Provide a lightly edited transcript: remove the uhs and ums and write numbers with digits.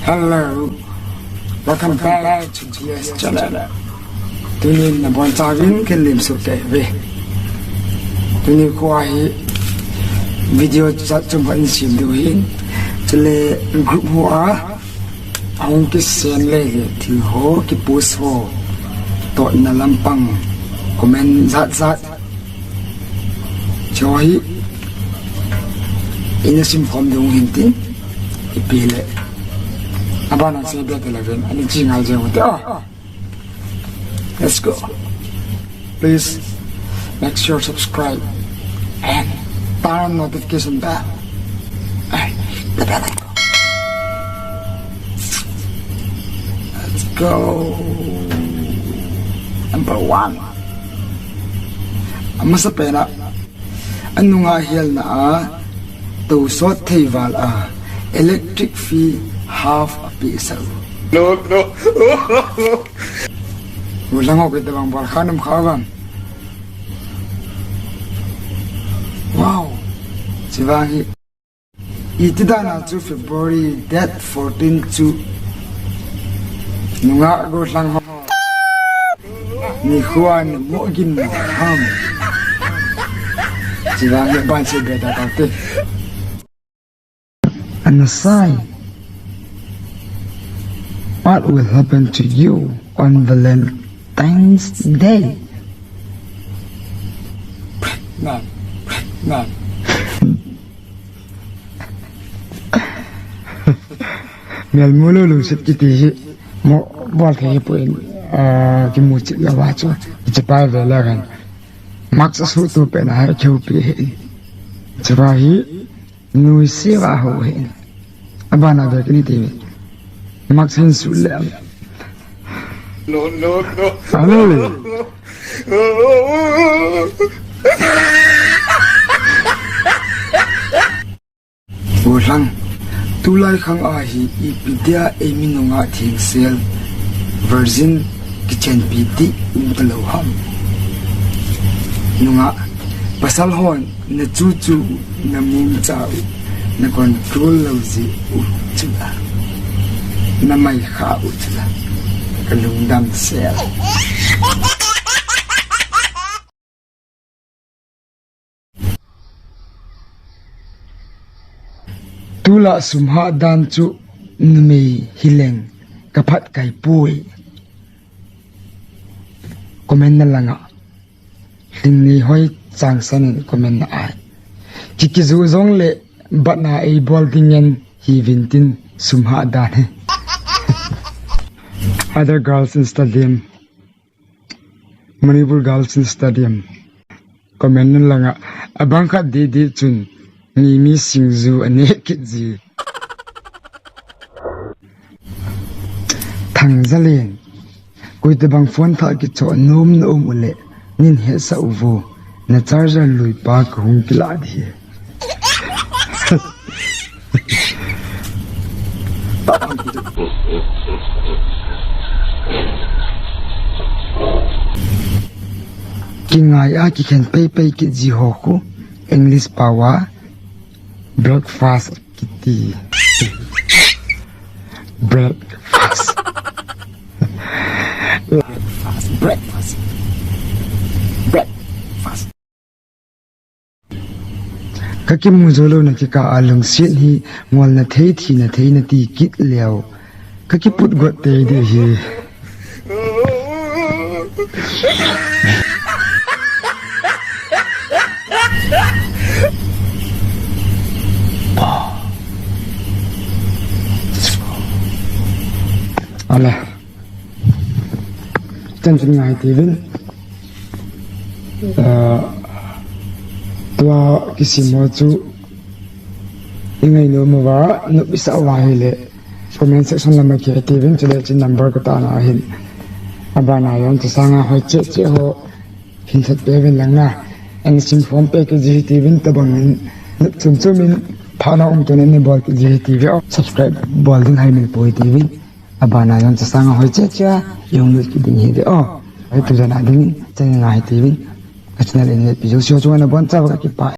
Hello, welcome back to GS channel. Tuy nhiên là bọn cha viên kinh nghiệm sự kể về. Tuy nhiên qua video chắc chúng vẫn xem diuvin. Chuleh group hoa, ông cái sen lên thì hố cái post ho, tội na lampang comment zat cho hi. Eina sim khom jong hinti, ipile. Abang nak saya biar telefon, ini jingal je hotel. Let's go. Please make sure subscribe and turn on notification bell. The bell icon. Let's go. Number 1. Masa pera. Anu nga hial na tu sot thei val electric fee half a piece. No. Ulang ako kita bang barkanam kawan. Wow. Sivangi. Itida na to February that 14 to nunga go lang ho. Ni Juan mo gin mo ham. Sivangi ban si beta kate. Anasai. What will happen to you on Valentine's Day? None. Mel mulu lu sit kiti mo bol ke puin ki mu chi ya wa chu chi pa ve la kan max su tu pe na chu pi chi ba hi nui si wa ho hin abana ve kini ti max hin su le no hello ulang tulai khang ahi ipidia Eimi nunga thing sel virgin kitchen piti umtalo ham nunga pasal hon na chu na mum chau na control lauzi uchula na mai kha uchula kalung dam sel tula sumha dan chu nmei hileng kaphat kai pui comment na langa hingni hoi changsan comment na ai kikizu jong le batna neibol dingen hi vintin sumha dan he other girls in stadium Manipur girls in stadium comment na langa abangka di chun ni mi singzu ane kitzi thang zalen kuite bang phone tha ki cho nom ule nin he sa uvo na charger lui pa khung kila di kingai a ki khen pe ki ji ho ku English power breakfast kitty breakfast kaki muzolo na kika alung sin hi ngol na thei na ti kit leo kaki put got te de hi ala chân ngai diuvin tua kisimo chu ingai no mawa no bisa wa hele comment section lama ki diuvin chule chin number ka ta na hin abana yon chesanga hoi che ho hin that beven langna ang sim phone pe ke ji diuvin tabang chumchumin phana to neibol ki ji tv subscribe bol ding hai min poi diuvin abana yon chesanga hoi che yung lu ki ding hi de ai tu jana ding chen ngai diuvin channel in video show chu na bon cha kakipah